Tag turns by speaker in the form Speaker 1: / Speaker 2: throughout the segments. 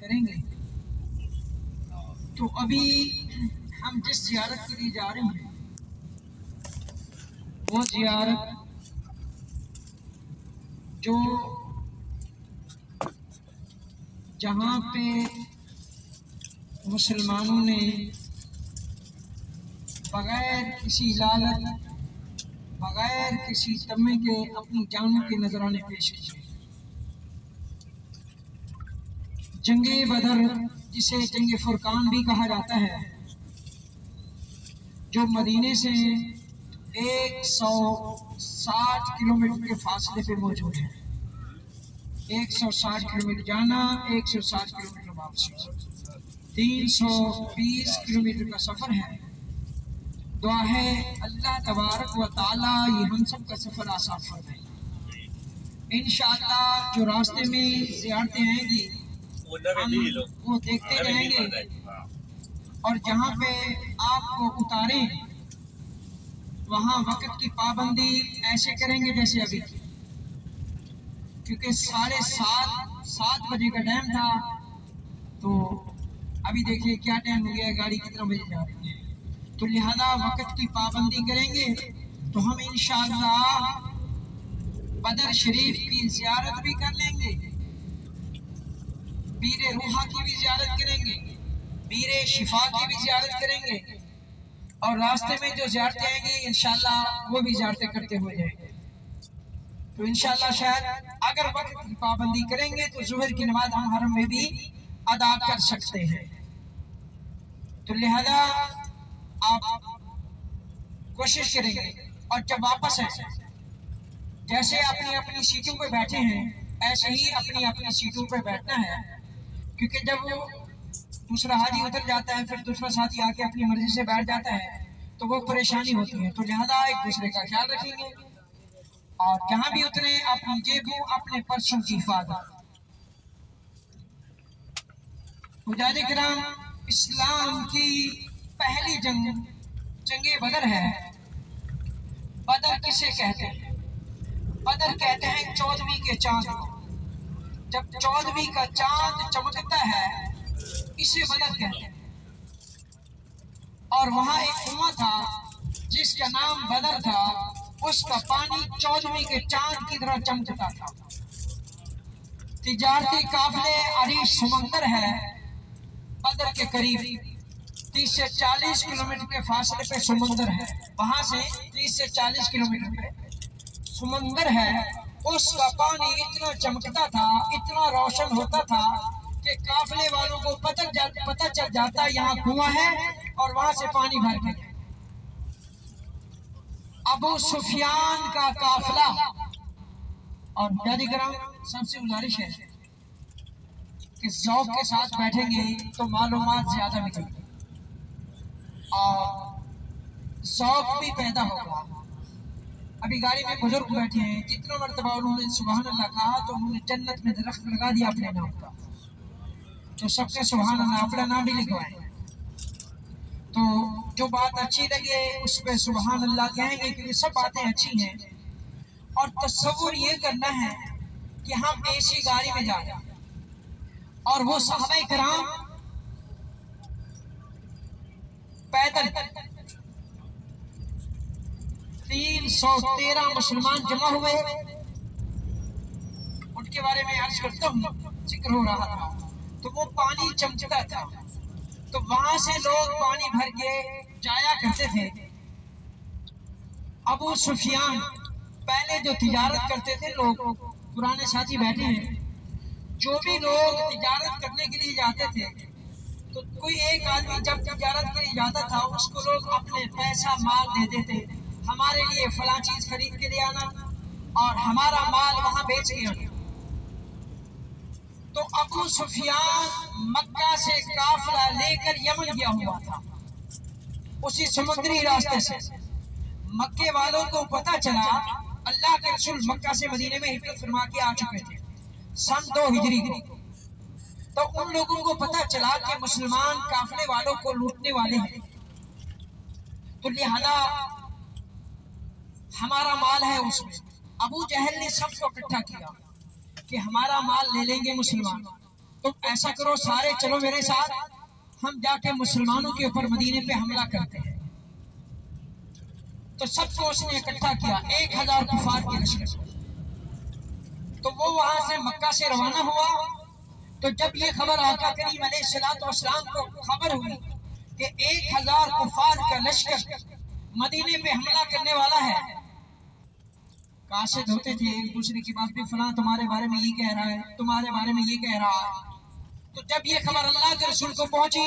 Speaker 1: کریں گے۔ تو ابھی ہم جس زیارت کے لیے جا رہے ہیں وہ زیارت جو جہاں پہ مسلمانوں نے بغیر کسی لالچ بغیر کسی تمے کے اپنی جانوں کے نذرانے پیش کیے۔ جنگ بدر جسے جنگ فرقان بھی کہا جاتا ہے، جو مدینے سے 160 کلومیٹر کے فاصلے پہ موجود ہے۔ 160 کلومیٹر جانا، 160 کلومیٹر واپسی، 320 کلومیٹر کا سفر ہے۔ دعا ہے اللہ تبارک و تعالی یہ ہم سب کا سفر آسان فرمائے۔ انشاءاللہ جو راستے میں زیارتیں آئیں گی ہم وہ دیکھتے جائیں گے، اور جہاں پہ آپ کو اتاریں وہاں وقت کی پابندی ایسے کریں گے جیسے ابھی کی، کیونکہ 7:30 بجے کا ٹائم تھا، تو ابھی دیکھیے کیا ٹائم ہو گیا ہے، گاڑی کتنا بجے جا رہی ہے، تو لہذا وقت کی پابندی کریں گے تو ہم انشاءاللہ بدر شریف کی زیارت بھی کر لیں گے، پیر روحا کی بھی زیارت کریں گے، پیر شفا کی بھی زیارت کریں گے، اور راستے میں جو زیارتیں آئیں گی انشاءاللہ وہ بھی زیارتیں کرتے ہوئے جائیں گے۔ تو انشاءاللہ شاید اگر وقت کی پابندی کریں گے تو ظہر کی نماز ہم حرم میں بھی ادا کر سکتے ہیں۔ تو لہذا آپ کوشش کریں گے، اور جب واپس آئیں جیسے اپنی اپنی سیٹوں پہ بیٹھے ہیں ایسے ہی اپنی اپنی سیٹوں پہ بیٹھنا ہے، کیونکہ جب وہ دوسرا حاجی اتر جاتا ہے پھر دوسرا ساتھی آ کے اپنی مرضی سے بیٹھ جاتا ہے تو وہ پریشانی ہوتی ہے، تو لہذا ایک دوسرے کا خیال رکھیں گے، اور جہاں بھی اتریں اپنی جیبوں اپنے پرسوں کی حفاظت۔ مجاہد کرام، اسلام کی پہلی جنگ بدر ہے۔ بدر کسے کہتے ہیں؟ بدر کہتے ہیں 14ویں کے چاند کو، جب 14ویں کا چاند چمکتا ہے اسے بدر کہتے ہیں۔ اور وہاں ایک کنواں تھا جس کا نام بدر تھا، اس کا پانی 14ویں کے چاند کی طرح چمکتا تھا۔ تجارتی قافلے عریش سمندر ہے بدر کے قریب، 30 سے 40 کلومیٹر کے فاصلے پہ سمندر ہے، وہاں سے 30 سے 40 کلومیٹر پہ سمندر ہے۔ اس کا پانی اتنا چمکتا تھا، اتنا روشن ہوتا تھا کہ قافلے والوں کو پتہ چل جاتا یہاں کنواں ہے اور وہاں سے پانی بھر کے ابو سفیان کا قافلہ۔ اور مجاہد کرام سب سے گزارش ہے کہ ذوق کے ساتھ بیٹھیں گے تو معلومات زیادہ ملیں گی اور ذوق بھی پیدا ہوگا۔ ابھی گاڑی میں بزرگ بیٹھے ہیں، جتنا مرتبہ انہوں نے سبحان اللہ کہا تو انہوں نے جنت میں درخت لگا دیا اپنے نام کا، تو سب کے سبحان اللہ اپنا نام بھی لکھوائیں۔ تو جو بات اچھی لگے اس پہ سبحان اللہ کہیں گے، کیونکہ سب باتیں اچھی ہیں۔ اور تصور یہ کرنا ہے کہ ہم ایسی گاڑی میں جا رہے ہیں اور وہ صحابہ کرام پیدل 313 مسلمان جمع ہوئے، ان کے بارے میں عرض کرتا ہوں، ذکر ہو رہا تھا تو وہ پانی چمکتا تھا، تو وہاں سے لوگ پانی بھر کے جایا کرتے تھے۔ ابو سفیان پہلے جو تجارت کرتے تھے، لوگ پرانے ساتھی بیٹھے ہیں، جو بھی لوگ تجارت کرنے کے لیے جاتے تھے تو کوئی ایک آدمی جب تجارت کے لیے جاتا تھا اس کو لوگ اپنے پیسہ مال دے دیتے، ہمارے لیے فلاں چیز خرید کے لے آنا اور ہمارا مال وہاں بیچ کے آنا۔ تو ابو سفیان مکہ سے قافلہ لے کر یمن گیا ہوا تھا، اسی سمندری راستے سے۔ مکے والوں کو پتہ چلا اللہ کے رسول مکہ سے مدینے میں ہجرت فرما کے آ چکے تھے سن 2 ہجری کو، تو ان لوگوں کو پتہ چلا کہ مسلمان قافلے والوں کو لوٹنے والے ہیں، تو لہذا ہمارا مال ہے اس میں۔ ابو جہل نے سب کو اکٹھا کیا کہ ہمارا مال لے لیں گے مسلمان، तुम ऐसा करो सारे चलो मेरे साथ, हम जाके मुसलमानों के ऊपर मदीने पे हमला करते हैं। तो सबको उसने इकट्ठा किया, 1000 कुफार के लश्कर। तो वो वहां से मक्का से रवाना हुआ। तो जब ये खबर आका करीम अलैहिस्सलाम को खबर हुई कि 1000 कुफार का लश्कर मदीने पे हमला करने वाला है, काशिद होते थे एक दूसरे की बात पे, फलां तुम्हारे बारे में ये कह रहा है, तुम्हारे बारे में ये कह रहा है। तो जब ये खबर अल्लाह के रसूल को पहुंची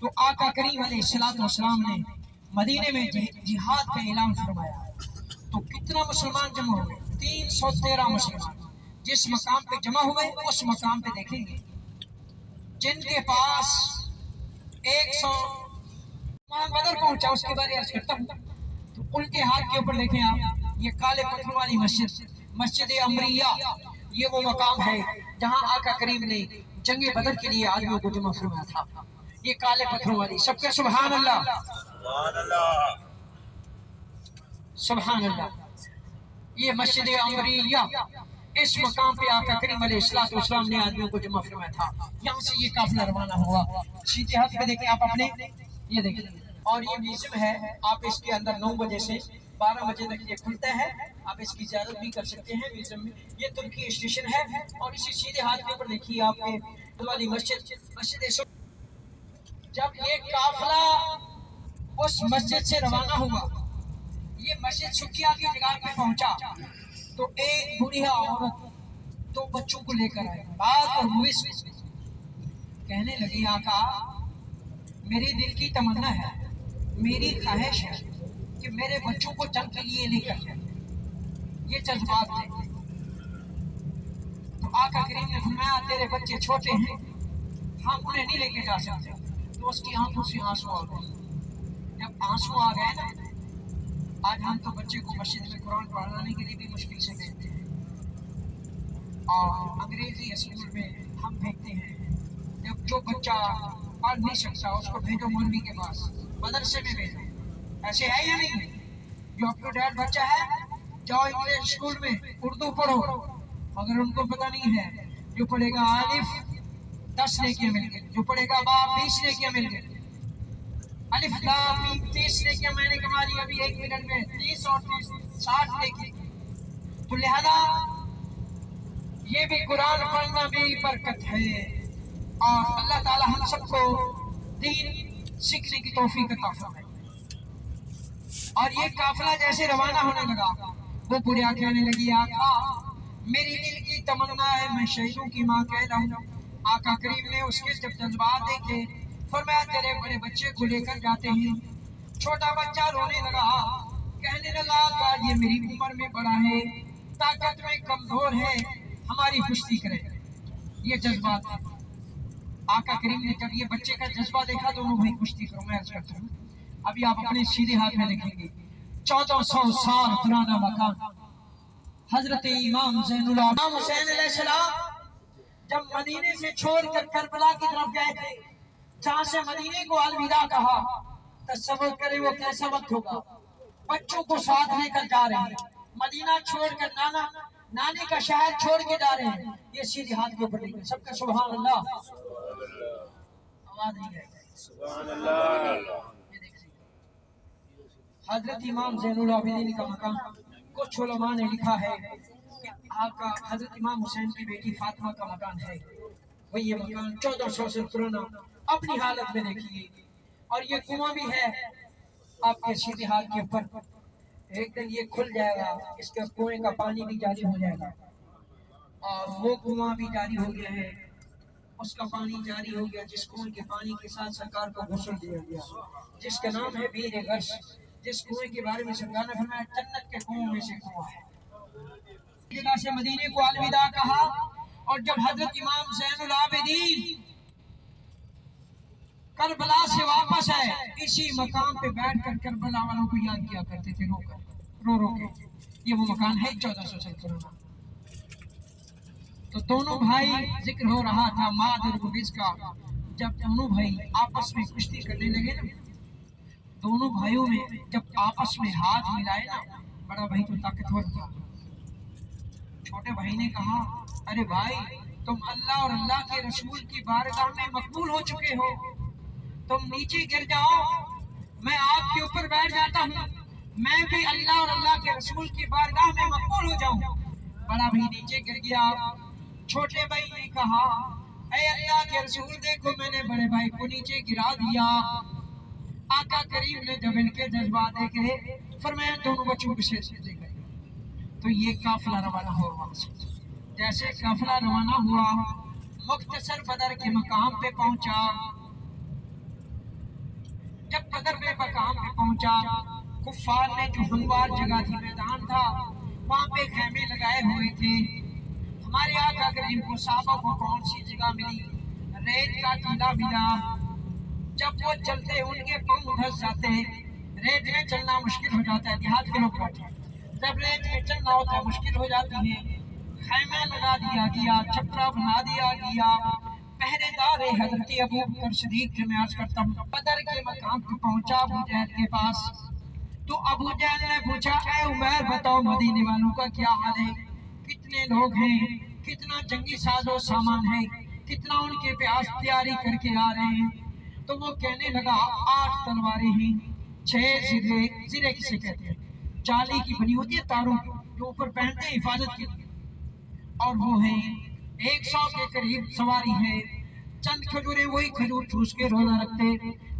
Speaker 1: तो आका करीम अलैहिस्सलाम ने मदीने में जिहाद का ऐलान फरमाया। तो कितना मुसलमान जमा हुए? 313 मुसलमान। जिस मकाम पे जमा हुए उस मकाम पे देखेंगे जिनके पास 100 बदर पहुंचा, उसके बारे में अर्ज करता हूं। तो उनके हाथ के ऊपर देखें आप, ये काले पत्थर वाली मस्जिद अमरिया, ये वो मकाम है जहां आका करीम ने जंगे बदर के लिए आदमियों को जमा फरमाया था। ये काले पत्थरों वाली, सबके सुभान अल्लाह सुभान अल्लाह। ये मस्जिद अमरिया, इस मकाम पे आका करीम अलैहिस्सलाम ने आदमियों को जमा फरमाया था। यहाँ से ये काफिला रवाना हुआ। सीधे हाथ पे देखें आप अपने, ये देखें। और ये म्यूजियम है, आप इसके अंदर 9 बजे से 12 बजे तक ये खुलता है, आप इसकी ज़ियारत भी कर सकते हैं म्यूजियम में। ये तुर्की स्टेशन है। और इसी सीधे हाथ के ऊपर देखिए आपके वाली मस्जिद। जब ये काफिला उस मस्जिद से रवाना हुआ, ये मस्जिद सुकिया की जगह पे पहुंचा, तो एक बुढ़िया औरत 2 बच्चों को लेकर आई। बात और हुई, कहने लगी आका मेरी दिल की तमन्ना है, मेरी ख्वाहिश है कि मेरे बच्चों को जंग के लिए लेकर जाए। ये जज्बात थे। तो आका करीम ने फरमाया तेरे बच्चे छोटे हैं, हम उन्हें नहीं लेके जा सकते। तो उसकी आंखों से आंसू आ गए। जब आंसू आ गए ना, आज हम तो बच्चे को मस्जिद में कुरान पढ़ाने के लिए भी मुश्किल से भेजते हैं, और अंग्रेजी स्कूल में हम भेजते हैं। जब जो बच्चा पढ़ नहीं सकता उसको भेजो मौलवी के पास, मदरसे में भेजो। ऐसे है या नहीं? जो अप टू डेट बच्चा है, जाओ इंग्लिश स्कूल में उर्दू पढ़ो। अगर उनको पता नहीं है, जो पढ़ेगा आलिफ 10 नेकियां मिल गई, जो पढ़ेगा बा 20 नेकियां मिल गई, अलिफ लाम मीम 30 नेकियां मैंने कमा ली अभी 1 मिनट में, 30 और 30 60 नेकी। तो लिहाजा ये भी कुरान पढ़ना भी बरकत है। और अल्लाह ताला हम सबको दीन सीखने की तौफीक अता फरमाए। और ये काफिला जैसे रवाना होने लगा, वो बुढ़िया कहने लगी आका मेरी दिल की तमन्ना है, मैं शहीदों की माँ कह रहा हूँ। आका करीम ने उसके जब जज्बात देखे, फरमाया तेरे बड़े बच्चे को लेकर जाते हैं। छोटा बच्चा रोने लगा, कहने लगा आका ये मेरी उम्र में बड़ा है, ताकत में कमजोर है, हमारी कुश्ती करे। ये जज्बात है। आका करीम ने जब ये बच्चे का जज्बा देखा, दोनों भाई कुश्ती करो। मैं अर्ज करता हूँ, अभी आप अपने सीधे हाथ में देखेंगे 1400 साल पुराना मकान। हजरत इमाम ज़ैनुल हुसैन अलैहिस्सलाम जब मदीने से छोड़कर करबला की तरफ गए थे, जहाँ से मदीने को अलविदा कहा, तसव्वुर करें वो कैसा वक्त होगा। बच्चों को साथ लेकर जा रहे हैं, मदीना छोड़कर नानी का शहर छोड़ के जा रहे हैं। ये सीधे हाथ के ऊपर देखें, सबका सुभान अल्लाह। आवाज नहीं है, सुभान अल्लाह। हजरत इमाम ज़ैनुल आबिदीन का मकान, कुछ उलमा ने लिखा है कि आका हजरत इमाम हुसैन की बेटी फातिमा का मकान है। वही ये मकान 1400 से पुराना, अपनी हालत में देखिए। और ये कुआं भी है आपके सीधे हाथ के ऊपर। एक दिन ये खुल जाएगा, इसके कुएं का पानी भी जारी हो जाएगा। और वो कुआं भी जारी हो गया है, उसका पानी जारी हो गया, जिस कुएं के पानी के साथ सरकार को गुस्ल दिया गया, जिसका नाम है बीर गर्श। जिस कुएं के बारे में सरकार ने फरमाया जन्नत के कुओं में से कुआं है। जगह से मदीने को अलविदा कहा। और जब हजरत इमाम ज़ैनुल आबिदीन करबला से वापस आए, इसी मकाम पे बैठकर करबला वालों को याद किया करते थे, रो रो के। ये वो मकान है 1400 साल पुराना। तो दोनों भाई, जिक्र हो रहा था माद और गुबिज का, जब दोनों भाई आपस में कुश्ती करने लगे ना, दोनों भाइयों में जब आपस में हाथ मिलाए ना, बड़ा भाई तो ताकतवर था, छोटे भाई ने कहा अरे भाई तुम अल्लाह और अल्लाह के रसूल की बारगाह में मकबूल हो चुके हो, तुम नीचे गिर जाओ, मैं आपके ऊपर बैठ जाता हूँ, मैं भी अल्लाह और अल्लाह के रसूल की बारगाह में मकबूल हो जाऊं। बड़ा भाई नीचे गिर गया। छोटे भाई ने कहा, ऐ अल्लाह के रसूल देखो मैंने बड़े भाई को नीचे गिरा दिया। आका करीम ने जब इनके जज्बात देखे, फरमाया दोनों बच्चों को शेर दे गए। तो ये काफिला रवाना हुआ वहां से। जैसे काफिला रवाना हुआ, मुख्तसर बदर के मकाम पे पहुंचा। जब बदर पे मकाम पे पहुंचा, कुफ्फार ने जो हमवार जगह थी, मैदान था, वहां पे खेमे लगाए हुए थे। हमारे आका करीम को साहबा को कौन सी जगह मिली? रेत का टीला मिला। जब वो चलते उनके पांव धंस जाते, रेत में चलना मुश्किल हो जाता है। देहात के लोग बैठे, जब रेत में चलना होता है मुश्किल हो जाती है। खैमा लगा दिया गया, छपरा बना दिया गया। पहरेदार हजरत अबू बकर सिद्दीक के मैं अर्ज करता हूँ, बदर के मकाम पे पहुंचा अबू जहल के पास। तो अबू जहल ने पूछा, ऐ उमर बताओ मदीने वालों का क्या हाल है, कितने लोग हैं, कितना जंगी साजो सामान है, कितना उनके प्यास तैयारी करके आ रहे हैं। तो वो कहने लगा, 8 तलवारें हैं, 6 जिरे, जिरे किसे कहते हैं, जाली की बनी होती है तारों जो ऊपर पहनते हैं हिफाजत के लिए, और वो है 100 के करीब सवारी है। चंद खजूरें, वही खजूर चूस के रोजा रखते,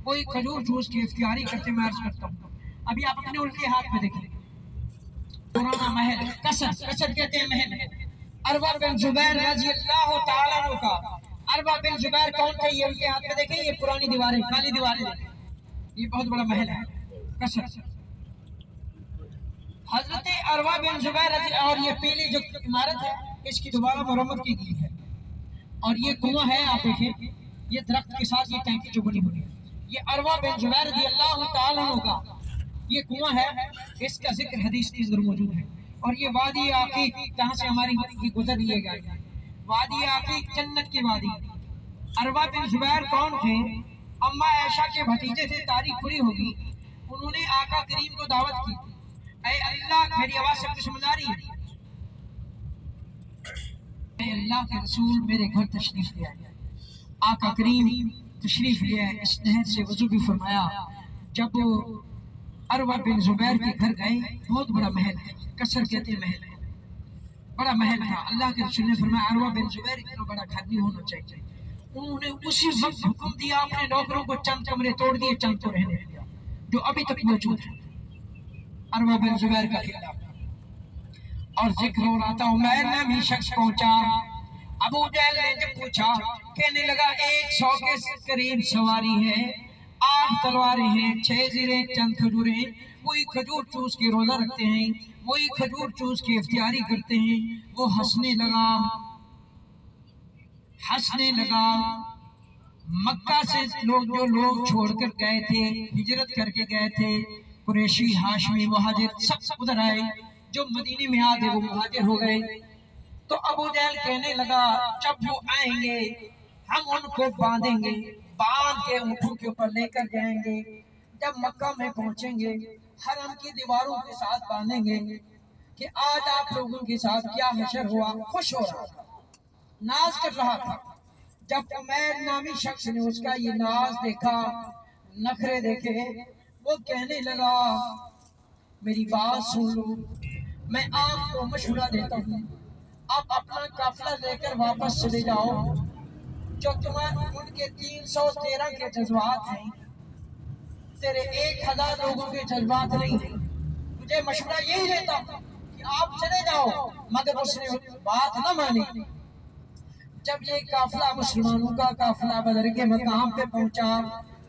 Speaker 1: वही खजूर चूस के इफ्तियारी करते। मैं अर्ज करता हूँ, अभी आप अपने उल्टे हाथ में देखें, पुराना महल, कसर, कसर कहते हैं महल, अरवा बिन जुबैर रजी अल्लाह तआला अन्हु का। अरवा बिन जुबैर कौन थे? ये उनके हाथ में देखें, ये पुरानी दीवारें, काली दीवारें, ये बहुत बड़ा महल है कसर। हजरत अरवा बिन जुबैर, और ये पीली जो इमारत है इसकी दोबारा मरम्मत की गई है। और ये कुआं है, आप देखें, ये दरख्त के साथ ये टैंकी जो बनी हुई है, ये अरवा बिन जुबैर रज़ी अल्लाह तआला अन्हु का ये कुआं है। इसका जिक्र हदीस के अंदर मौजूद है। और ये वादी आकीक, जहाँ से हमारी ये गुजर लिए गए, वादी आकीक जन्नत की वादी। अरवा बिन जुबैर कौन थे? अम्मा आयशा के भतीजे थे, तारीख पूरी होगी। उन्होंने आका करीम को दावत की, ऐ अल्लाह, मेरी आवाज सबको समझ आ रही है? अल्लाह के रसूल मेरे घर तशरीफ ले आए। आका करीम तशरीफ ले आए, इस नहर से वजू भी फरमाया। जब अरवा बिन जुबैर के घर गए, बहुत बड़ा महल है, कसर कहते हैं महल है, बड़ा महल था। अल्लाह के रसूल ने फरमाया, अरवा बिन जुबैर इतना बड़ा घर नहीं होना चाहिए। उन्होंने उसी वक्त हुक्म दिया, अपने नौकरों को चंद कमरे तोड़ दिए, चंद को रहने दिया, जो अभी तक मौजूद है अरवा बिन जुबैर का किला। और जिक्र हो रहा था, उमैर नामी शख्स पहुंचा। अबू जहल ने जब पूछा, कहने लगा 100 के करीब सवारी है, 8 तलवारें हैं, 6 जिरे, चंद खजूरें, वही खजूर चूस के रोजा रखते हैं, वही खजूर चूस के इफ्तियारी करते हैं। वो हंसने लगा, हंसने लगा। मक्का से जो लोग छोड़कर गए थे, हिजरत करके गए थे, कुरैशी, हाशमी, मुहाजिर, सब उधर आए। जो मदीने में आ गए वो मुहाजिर हो गए। तो अबू जहल कहने लगा, जब वो आएंगे हम उनको बांधेंगे, बांध के ऊँटों के ऊपर लेकर जाएंगे। जब मक्का में पहुंचेंगे हरम की दीवारों के साथ बांधेंगे कि आज आप लोगों के साथ क्या हशर हुआ। खुश हो रहा था, नाज कर रहा था। जब उमैर नामी शख्स ने उसका ये नाज देखा, नखरे देखे, वो कहने लगा, मेरी बात सुन लो, मैं आपको मशवरा देता हूँ, आप अपना काफिला लेकर वापस चले जाओ। जो तुम्हारे उनके 313 के जज्बात हैं, तेरे 1000 लोगों के जज्बात नहीं है। मुझे मशवरा यही देता हूँ कि आप चले जाओ, मगर उसने बात न मानी। जब ये काफिला, मुसलमानों का काफिला बदर के मकाम पे पहुंचा,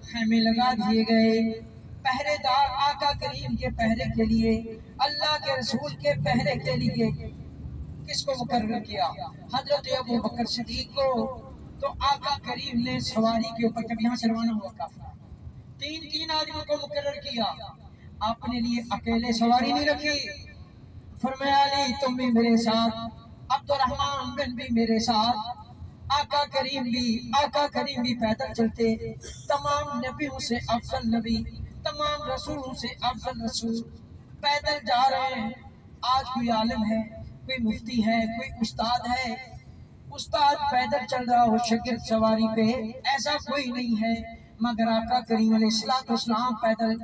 Speaker 1: खेमे लगा दिए गए। पहरेदार आका करीम के पहरे के लिए, अल्लाह के रसूल के पहरे के लिए किसको मुकर्रर किया? हजरत अबू बकर सिद्दीक को। तो आका करीम ने सवारी के ऊपर, जब यहाँ से रवाना हुआ काफिला, 3 आदमियों को मुकर्रर किया। अपने लिए अकेले सवारी नहीं रखी, फरमाया अली तुम भी मेरे साथ, अब्दुर्रहमान बिन भी मेरे साथ। आका करीम भी पैदल चलते, तमाम नबियों से अफजल नबी, तमाम रसूलों से अफजल रसूल पैदल जा रहे हैं। आज कोई आलिम है, कोई मुफ्ती है, कोई उस्ताद है, उस्ताद पैदल चल रहा हो शागिर्द सवारी पे, ऐसा कोई नहीं है, मगर आका करीम अलैहिस्सलाम पैदल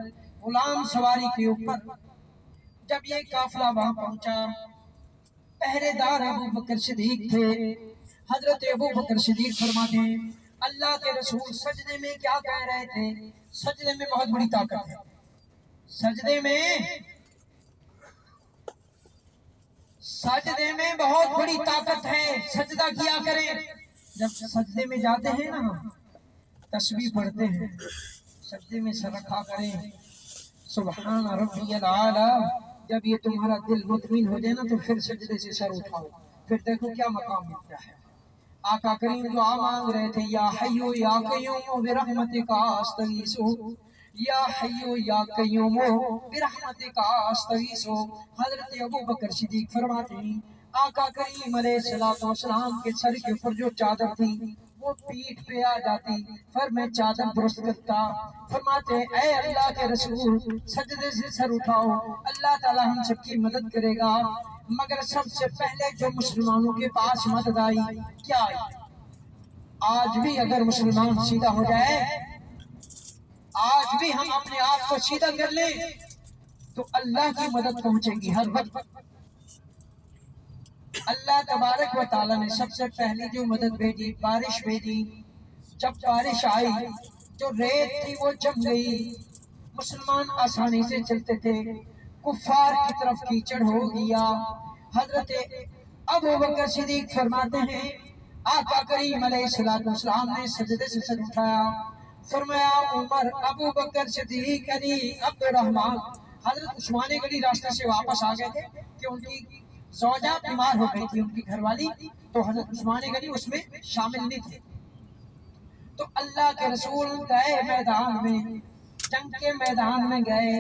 Speaker 1: गुलाम सवारी के ऊपर। जब ये काफिला वहां पहुंचा, पहरेदार अबू बकर सिद्दीक थे। हजरत अबू बकर सिद्दीक फरमाते हैं, अल्लाह के रसूल सजदे में क्या कह रहे थे? सजदे में बहुत बड़ी ताकत है, सजदे में बहुत बड़ी ताकत है, सजदा किया करें। जब सजदे में जाते हैं ना, तस्बीह पढ़ते हैं, सजदे में सर रखा करें, सुभान रब्बियल आला। जब ये तुम्हारा दिल मुतमिन हो जाए ना, तो फिर सजदे से सर उठाओ, फिर देखो क्या मकाम मिलता है। आका करीम दुआ मांग रहे थे, या हय्यू या कय्यूम बिरहमतिका अस्तगीसु, या हय्यू या कय्यूम बिरहमतिका अस्तगीसु। हजरत अबू बकर सिद्दीक फरमाते हैं, आका करीम अलैहिस्सलाम के सर के ऊपर जो चादर थी वो पीठ पे आ जाती, फिर मैं चादर दुरुस्त करता। फरमाते हैं, ऐ अल्लाह के रसूल सजदे से सर उठाओ, अल्लाह ताला हम सबकी मदद करेगा। मगर सबसे पहले जो मुसलमानों के पास मदद आई, क्या आई? आज भी अगर मुसलमान सीधा हो जाए, आज भी हम अपने आप को सीधा कर ले, तो अल्लाह की मदद पहुंचेगी हर वक्त। अल्लाह तबारक व ताला ने सबसे पहले जो मदद भेजी, बारिश भेजी। जब बारिश आई, जो रेत थी वो जम गई, मुसलमान आसानी से चलते थे, कुफार की तरफ कीचड़ हो गया। हजरत अबू बकर सिद्दीक फरमाते हैं, आका करीम अलैहिस्सलाम ने सजदे से सर उठाया, फरमाया उमर, अबू बकर सिद्दीक, अली, अब्दुर्रहमान। हजरत उस्मान गनी रास्ते से वापस आ गए थे कि उनकी ज़ौजा बीमार हो गई थी, उनकी घरवाली, तो हजरत उस्मान गनी उसमें शामिल नहीं थे। तो अल्लाह के रसूल गए मैदान में, जंग के मैदान में गए।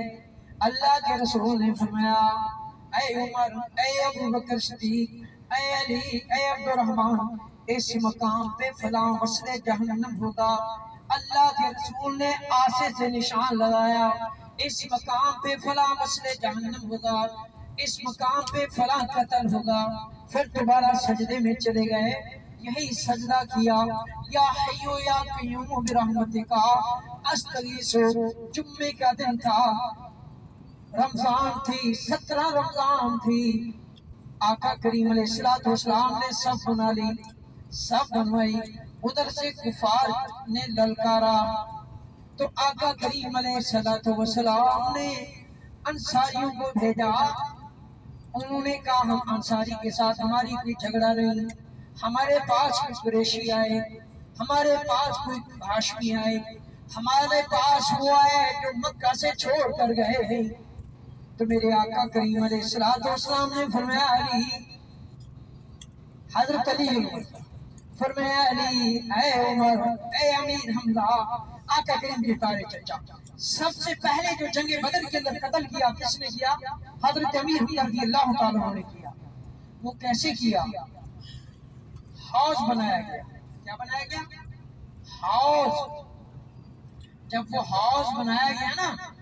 Speaker 1: अल्लाह के रसूल ने फरमाया, ऐ उमर, ऐ अबू बकर सिद्दीक, ऐ अली, ऐ अब्दुर्रहमान, इस मकाम पे फलां वस्ले जहन्नम होगा। अल्लाह के रसूल ने आसे से निशान लगाया, इस मकाम पे फलां वस्ले जहन्नम होगा, इस मकाम पे फलां कत्ल होगा। फिर दोबारा सजदे में चले गए, यही सजदा किया, या हय्यू या कय्यूम बिरहमतिका अस्तगीसु। जुम्मे का दिन था, रमजान थी, 17 रमजान थी। आका करीम अलैहिस्सलाम ने सब बना ली, सब बनवाई। उधर से कुफार ने ललकारा, तो आका करीम अलैहिस्सलाम ने अंसारियों को भेजा। उन्होंने कहा, हम अंसारी के साथ हमारी कोई झगड़ा नहीं, हमारे पास कोई कुरैशी आए, हमारे पास कोई हाशमी आए, हमारे पास वो आए जो मक्का से छोड़ कर गए हैं। तो मेरे आका करीम अलैहिस्सलाम ने फरमाया, अली, हजरत अली फरमाया, अली, ऐ उमर, ऐ अमीर हमजा। आका करीम के तारे चचा, सबसे पहले जो जंगे बदर के अंदर कत्ल किया किसने किया? हजरत अमीर रज़ियल्लाहु ताला ने किया। वो कैसे किया? हाउस बनाया गया। क्या बनाया गया? हाउस। जब वो हाउस बनाया गया ना,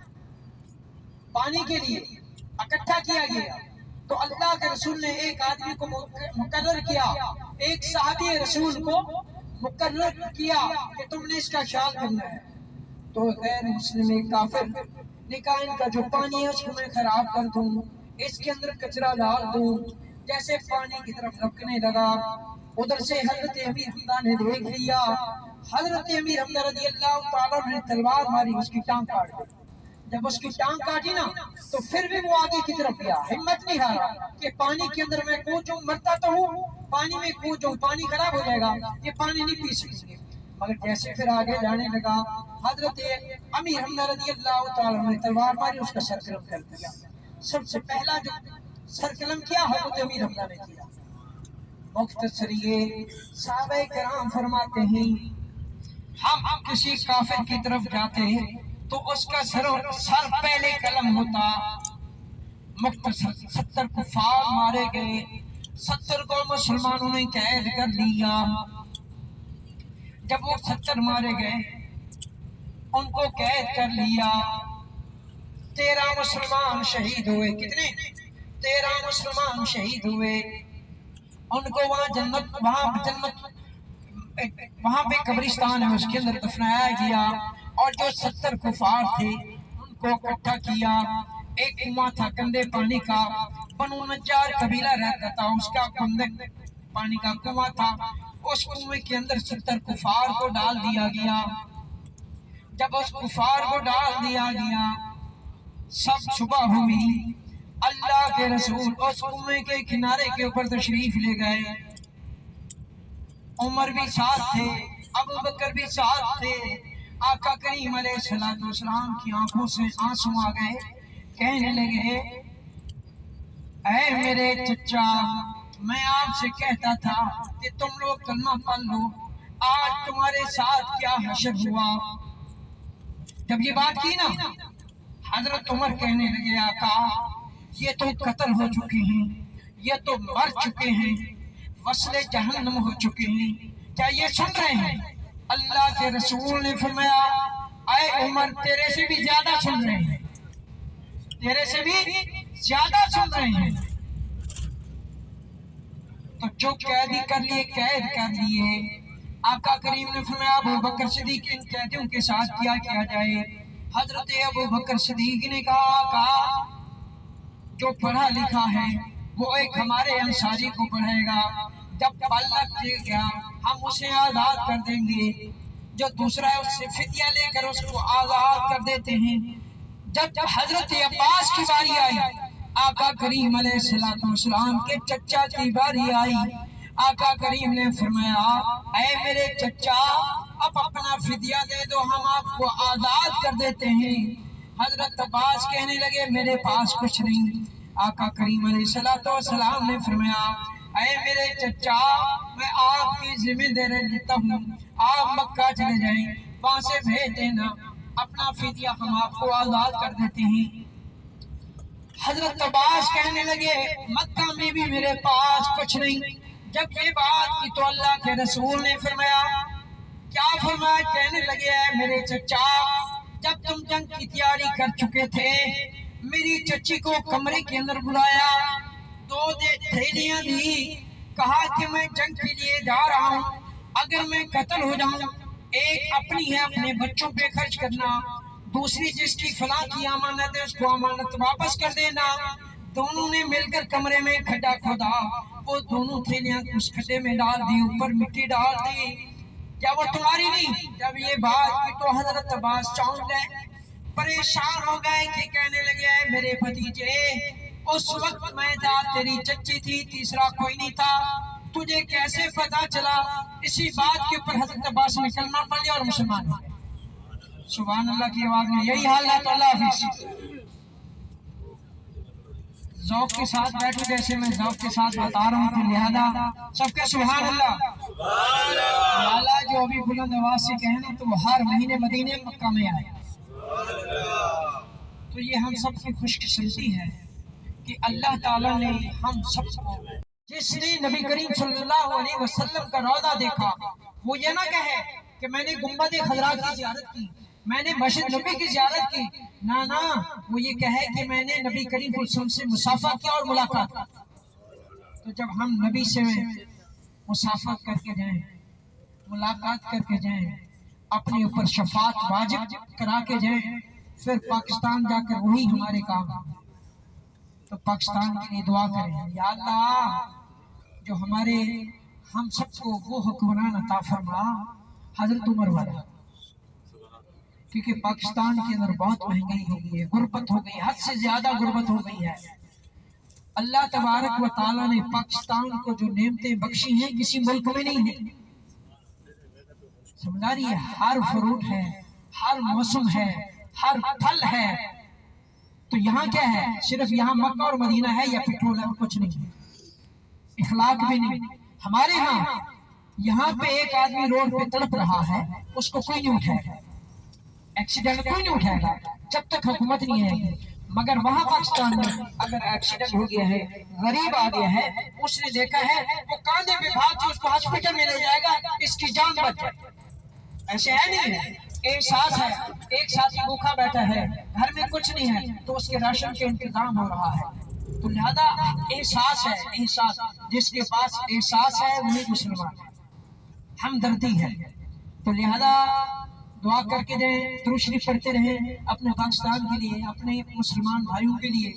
Speaker 1: पानी के लिए इकट्ठा किया गया, तो अल्लाह के रसूल ने एक आदमी को मुकर्रर किया, एक सहाबी रसूल को मुकर्रर किया कि तुमने इसका ख्याल करना है। तो गैर मुस्लिम काफिर ने कहा, इनका जो पानी है उसको मैं खराब कर दूं, इसके अंदर कचरा डाल दूं। जैसे पानी की तरफ लपकने लगा, उधर से हजरत अमीर हमजा ने देख लिया। हजरत अमीर हमजा रज़ियल्लाहु ताला ने तलवार मारी, उसकी टांग काट दी। जब उसकी टांग काटी ना, तो फिर भी वो आगे की तरफ गया, हिम्मत नहीं हारा कि पानी के अंदर मैं कूदूं, मरता तो हूँ, पानी में कूदूं, पानी खराब हो जाएगा, ये पानी नहीं पी सकेंगे। मगर जैसे फिर आगे जाने लगा, हजरत अमीर हमजा रज़ियल्लाहु ताला ने तलवार मारी, उसका सर कलम कर दिया। सबसे पहला जो सर कलम किया हजरत अमीर हमजा ने किया। मुख्तसर ये सहाबाए किराम फरमाते हैं, हम किसी काफिर की तरफ जाते हैं तो उसका सर पहले कलम होता। मुख्तसर 70 कुफार मारे गए, 70 को मुसलमानों ने कैद कर लिया। जब वो 70 मारे गए, उनको कैद कर लिया। 13 मुसलमान शहीद हुए। कितने? 13 मुसलमान शहीद हुए। उनको वहां पे कब्रिस्तान है, उसके अंदर दफनाया गया। और जो 70 कुफार थे उनको इकट्ठा किया। एक कुआं था गंदे पानी का, बनु नज्जार कबीला रहता था, उसका गंदे पानी का कुआं था। उस कुएं के अंदर 70 कुफार को डाल दिया गया। जब उस कुफार को डाल दिया गया, सब सुबह हुई, अल्लाह के रसूल उस कुएं के किनारे के ऊपर तशरीफ ले गए। उमर भी साथ थे, अबू बकर भी साथ थे। आका करीम अलैहिस्सलाम की आंखों से आंसू आ गए। कहने लगे, ऐ मेरे चचा, मैं आपसे कहता था कि तुम लोग कलमा पढ़ लो, आज तुम्हारे साथ क्या हशर हुआ। जब ये बात की ना, हजरत उमर कहने लगे, आका ये तो कत्ल हो चुके हैं, ये तो मर चुके हैं, वस्ले जहन्नम हो चुके हैं, क्या ये सुन रहे हैं? अल्लाह के रसूल ने फरमाया, ऐ उमर तेरे से भी ज्यादा सुन रहे हैं, तेरे से भी ज्यादा सुन रहे हैं। तो जो कैदी कर लिए कैद कर लिए। आका करीम ने फरमाया, अबू बकर सिद्दीक इन कैदियों के साथ क्या किया जाए। हजरत अबू बकर सिद्दीक ने कहा, जो पढ़ा लिखा है वो एक हमारे अंसारी को पढ़ेगा, जब पलक गया हम उसे आजाद कर देंगे। जो दूसरा है उससे फिदिया लेकर उसको आजाद कर देते हैं। जब हजरत अब्बास की बारी आई, आका करीम अलैहिस्सलाम के चचा की बारी आई, आका करीम ने फरमाया, ऐ मेरे चचा, अब अपना फिदिया दे दो, हम आपको आजाद कर देते हैं। हजरत अब्बास कहने लगे, मेरे पास कुछ नहीं। आका करीम अलैहिस्सलाम ने फरमाया, ऐ मेरे चचा, मैं आपकी जिम्मेदारी लेता हूँ, आप मक्का चले जाएं, वहां से भेज देना, अपना फिदिया हम आपको आजाद कर देते हैं। हजरत अब्बास कहने लगे, मक्का में भी मेरे पास कुछ नहीं। जब ये बात की तो अल्लाह के रसूल ने फरमाया, क्या फरमाया? कहने लगे, है मेरे चचा, जब तुम जंग की तैयारी कर चुके थे, मेरी चची को कमरे के अंदर बुलाया, 2 थैलियां दी, कहा कि मैं जंग के लिए जा रहा हूँ, अगर मैं कत्ल हो जाऊं, एक अपनी है अपने बच्चों पे खर्च करना, दूसरी जिसकी फलां की अमानत है उसको अमानत वापस कर देना। दोनों ने मिलकर कमरे में खड्डा खोदा, वो दोनों थैलियां उस खड्डे में डाल दी, ऊपर मिट्टी डाल दी। क्या वो तुम्हारी नहीं? जब ये बात की तो हजरत अब्बास चौंक गए, परेशान हो गए कि कहने लगे, मेरे भतीजे, उस वक्त मैं था, तेरी चच्ची थी, तीसरा कोई नहीं था, तुझे कैसे पता चला? इसी बात के ऊपर हजरत अब्बास ने कलमा पढ़ लिया और मुसलमान हो गए। सुभान अल्लाह की आवाज में यही हाल है। तो अल्लाह हाफिज़। ज़ौक़ के साथ बैठो, जैसे मैं ज़ौक़ के साथ बता रहा हूँ, तो लिहाजा सबके सुभान अल्लाह। लाला जो अभी बुलंद आवाज से कहे ना, तो वो हर महीने मदीने मक्का में आए। तो ये हम सब की खुशकिस्मती है कि अल्लाह ताला ने हम सबको, जिसने नबी करीम सल्लल्लाहु अलैहि वसल्लम का रौज़ा देखा, वो ये ना कहे कि मैंने गुंबद खजरा की ज़ियारत की, मैंने मस्जिद नबी की ज़ियारत की, ना ना, वो ये कहे कि मैंने नबी करीम सल्लल्लाहु अलैहि वसल्लम से मुसाफा किया और मुलाकात की। तो जब हम नबी से मुसाफा करके जाएं, मुलाकात करके जाएं, अपने ऊपर शफात वाजिब करा के जाएं, फिर पाकिस्तान जाकर वही हमारे काम। तो पाकिस्तान के लिए दुआ करें, या अल्लाह, जो हमारे हम सबको वो हुक्मरान अता फरमा हजरत उमर वाला, क्योंकि पाकिस्तान के अंदर बहुत महंगाई हो गई है, गुर्बत हो गई, हद से ज्यादा गुर्बत हो गई है। अल्लाह तबारक व तआला ने पाकिस्तान को जो नेमतें बख्शी हैं, किसी मुल्क में नहीं है। समझा रही है? हर फ्रूट है, हर मौसम है, हर फल है। तो यहाँ क्या है? सिर्फ यहाँ मक्का और मदीना है या पेट्रोल है, कुछ नहीं है, इखलाक भी नहीं। हमारे यहाँ पे एक आदमी रोड पे तड़प रहा है, उसको कोई नहीं उठाएगा, एक्सीडेंट कोई नहीं उठाएगा जब तक हुकूमत नहीं आएगी। मगर वहां पाकिस्तान में अगर एक्सीडेंट हो गया है, गरीब आ गया है, उसने देखा है, वो कांधे पे भाग के उसको हॉस्पिटल में ले जाएगा, इसकी जान बच जाए। ऐसे है नहीं है? एक साथ है, एक साथी भूखा बैठा है, घर में कुछ नहीं है, तो उसके राशन के इंतजाम हो रहा है, تو لہذا احساس ہے، احساس جس کے پاس احساس ہے وہی مسلمان ہے، ہمدردی ہے. تو لہذا دعا کر کے جائیں، درود شریف پڑھتے رہیں اپنے پاکستان کے لیے، اپنے مسلمان بھائیوں کے لیے.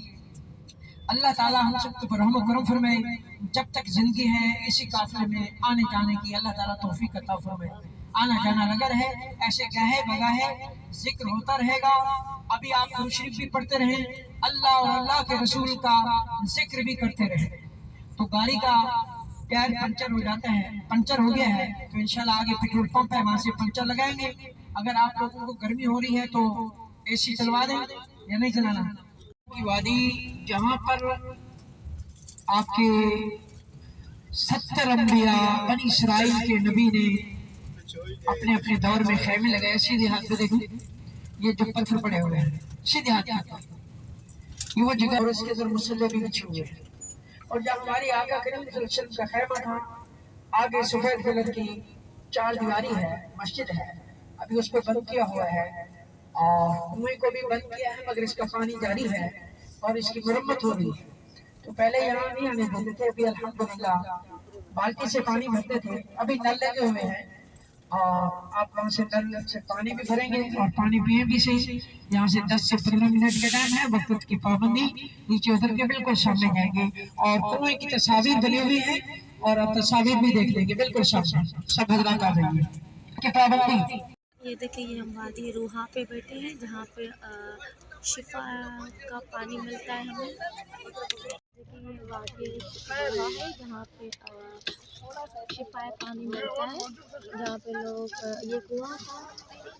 Speaker 1: اللہ تعالیٰ ہم سب کو رحم و کرم فرمائے. جب تک زندگی ہے اسی قافلے میں آنے جانے کی اللہ تعالیٰ توفیق عطا فرمائے. آنا جانا لگا رہے، ایسے گاہے بگاہے ذکر ہوتا رہے گا. ابھی آپ درود شریف بھی پڑھتے رہیں، اللہ اور اللہ کے رسول کا ذکر بھی کرتے رہیں. تو گاڑی کا ٹائر پنچر ہو جاتا ہے، پنچر ہو گیا ہے تو انشاءاللہ آگے پیٹرول پمپ ہے وہاں سے پنچر لگائیں گے. اگر آپ لوگوں کو گرمی ہو رہی ہے تو اے سی چلوا دیں یا نہیں چلانا. کی وادی جہاں پر آپ کے 70 انبیاء بنی اسرائیل کے نبی نے اپنے اپنے دور میں خیمے لگائے. سیدھے ہاتھ پہ دیکھیں، یہ جو پتھر پڑے ہوئے ہیں سیدھے ہاتھ پہ، یہ وہ جگہ اور اس کے اندر مصلی بھی بچھے ہوئے ہیں. اور جب ہماری آقا کریم صلی اللہ علیہ وسلم کا خیمہ تھا، آگے سفید کلر کی 4 دیواری ہے، مسجد ہے، ابھی اس کو بند کیا ہوا ہے اور کنویں کو بھی بند کیا ہے مگر اس کا پانی جاری ہے اور اس کی مرمت ہو رہی ہے. تو پہلے یہاں نہیں آنے دیتے تھے، ابھی الحمدللہ بالٹی سے پانی بھرتے تھے، ابھی نل لگے ہوئے ہیں اور آپ وہاں سے نل سے پانی بھی بھریں گے اور پانی پیئیں بھی صحیح. یہاں سے 10 سے 15 منٹ کا ٹائم ہے، وقت کی پابندی. نیچے اتر کے بالکل سامنے جائیں گے اور کنویں کی تصاویر بنی ہوئی ہیں اور آپ تصاویر بھی دیکھ لیں گے بالکل سامنے. سب حضرات آ رہی ہے کی پابندی.
Speaker 2: یہ دیکھیں، یہ ہم وادی روحا پہ بیٹھے ہیں جہاں پہ شفا کا پانی ملتا ہے ہمیں. دیکھیں یہ وادی روحا ہے جہاں پہ شفا پانی ملتا ہے، جہاں پہ لوگ یہ کنواں تھا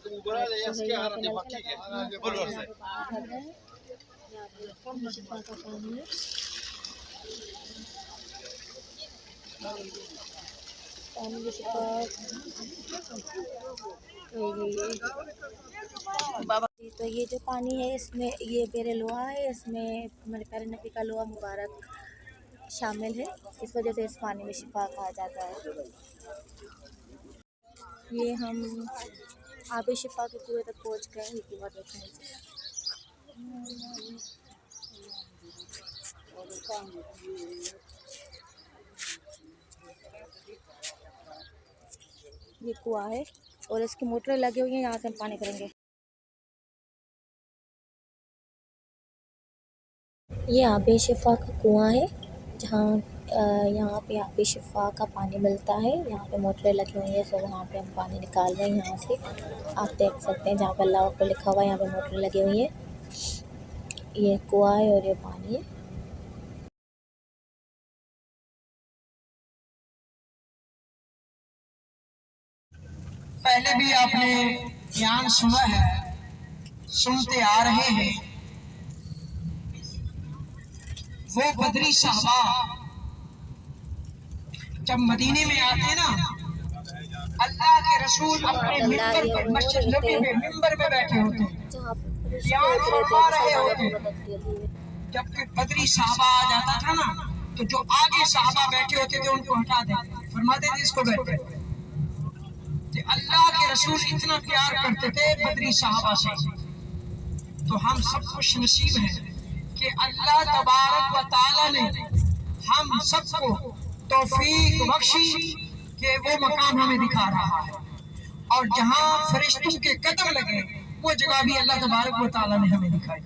Speaker 2: یہاں پہ نل کا لگا ہے، یہاں پہ شفا کا پانی ہے. پانی کی شفا تو یہ جو پانی ہے اس میں یہ بیر لوہا ہے، اس میں ہمارے پیارے نبی کا لوہا مبارک شامل ہے، اس وجہ سے اس پانی میں شفا کہا جاتا ہے. یہ ہم آب شفا کے کنویں تک پہنچ گئے. یہ کنواں دیکھنے یہ کنواں ہے اور اس کی موٹریں لگی ہوئی ہیں، یہاں سے ہم پانی بھریں گے. یہ آب شفا کا کنواں ہے جہاں یہاں پہ آب شفا کا پانی ملتا ہے. یہاں پہ موٹریں لگی ہوئی ہیں، سو وہاں پہ ہم پانی نکال رہے ہیں. یہاں سے آپ دیکھ سکتے ہیں جہاں پہ اللہ اکبر لکھا ہوا ہے، یہاں پہ موٹریں لگی ہوئی ہیں. یہ کنواں ہے اور یہ پانی ہے.
Speaker 1: پہلے بھی آپ نے بیان سنا ہے، سنتے آ رہے ہیں. وہ بدری صحابہ جب مدینے میں آتے نا، اللہ کے رسول اپنے ممبر پر مسجد نبی میں ممبر پہ بیٹھے ہوتے ہیں، بیان فرما رہے ہوتے ہیں. جبکہ بدری صحابہ آ جاتا تھا نا تو جو آگے صحابہ بیٹھے ہوتے تھے ان کو ہٹا دیتے، فرماتے تھے اس کو بیٹھے. اللہ کے رسول اتنا پیار کرتے تھے بدری صحابہ سے. تو ہم سب خوش نصیب ہیں کہ اللہ تبارک و تعالی نے ہم سب کو توفیق بخشی کہ وہ مقام ہمیں دکھا رہا ہے، اور جہاں فرشتوں کے قدم لگے وہ جگہ بھی اللہ تبارک و تعالی نے ہمیں دکھائی.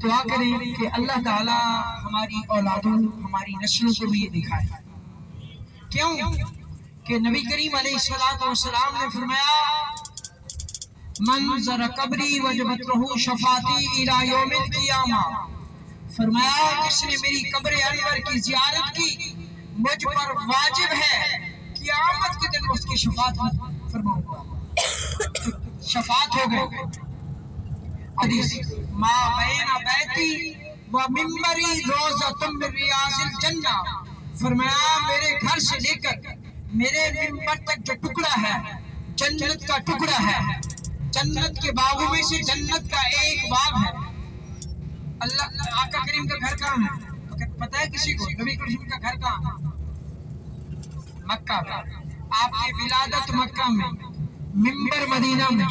Speaker 1: دعا کریں کہ اللہ تعالی ہماری اولادوں ہماری نسلوں کو بھی یہ دکھائے. کیوں کہ نبی کریم علیہ السلام نے فرمایا من زر قبری وجبت لہ شفاعتی الی یوم القیامہ. فرمایا جس نے میری قبر انور کی زیارت کی مجھ پر واجب ہے قیامت کے دن اس کی شفاعت فرماؤں گا. شفاعت ہو گئے. حدیث ما بین بیتی و ممبری روضۃ من ریاض الجنہ. فرمایا میرے گھر سے لے کر میرے ممبر تک جو ٹکڑا ہے جنت کا ٹکڑا ہے. جنت کے باغوں میں سے جنت کا ایک باغ ہے. اللہ آقا کریم کا گھر کہاں ہے پتہ ہے کسی کو؟ نبی کریم کا گھر کہاں ہے؟ مکہ. آپ کی ولادت مکہ میں، ممبر مدینہ میں.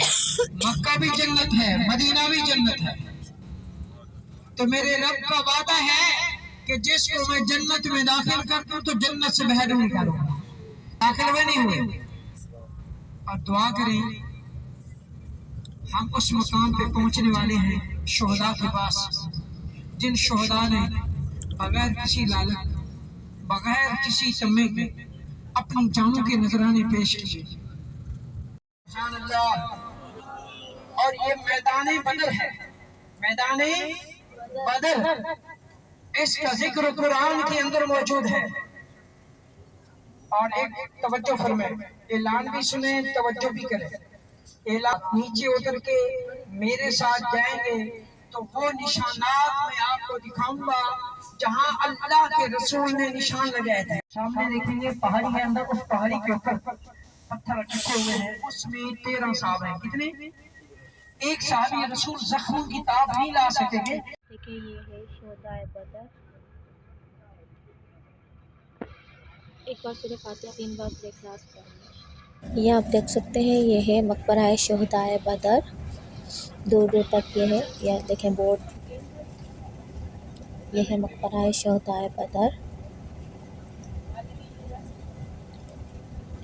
Speaker 1: مکہ بھی جنت ہے، مدینہ بھی جنت ہے. تو میرے رب کا وعدہ ہے کہ جس کو میں جنت میں داخل کر دوں تو جنت سے محروم کروں. داخل ہوئے نہیں ہوئے؟ اور دعا کریں ہم اس مقام پہ پہنچنے والے ہیں شہداء کے پاس، جن شہداء نے بغیر کسی لالچ، بغیر کسی تمے کے اپنی جانوں کے نذرانے پیش کیے. سبحان اللہ. اور یہ میدان بدر ہے، میدان بدر، اس کا ذکر قرآن کے اندر موجود ہے. اور ایک توجہ فرمائیں، اعلان بھی سنیں، توجہ بھی کریں. اعلان نیچے اتر کے میرے ساتھ جائیں گے تو وہ نشانات میں آپ کو دکھاؤں گا جہاں اللہ کے رسول نے نشان لگائے تھے. سامنے دیکھیں گے پہاڑی کے اندر، اس پہاڑی کے اوپر پتھر رکھے ہوئے ہیں، اس میں 13 صحابہ ہیں. کتنے؟ ایک صحابی رسول زخموں کی تاب نہیں لا سکیں گے.
Speaker 2: دیکھیں یہ ہے شہداء بدر. ایک بار سورہ فاتحہ 3 بار سورہ اخلاص کریں. یہ آپ دیکھ سکتے ہیں، یہ ہے مقبرہ شہداء بدر. دور دور تک یہ ہے، یہ دیکھیں بورڈ، یہ ہے مقبرہ شہداء بدر.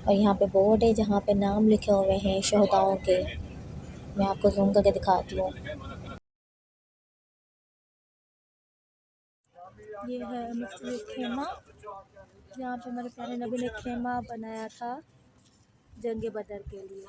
Speaker 2: اور یہاں پہ بورڈ ہے جہاں پہ نام لکھے ہوئے ہیں شہداؤں کے. میں آپ کو زوم کر کے دکھاتی ہوں. یہ ہے مسجد خیمہ، جہاں پہ ہمارے پیارے نبی نے خیمہ بنایا تھا جنگ بدر کے لیے.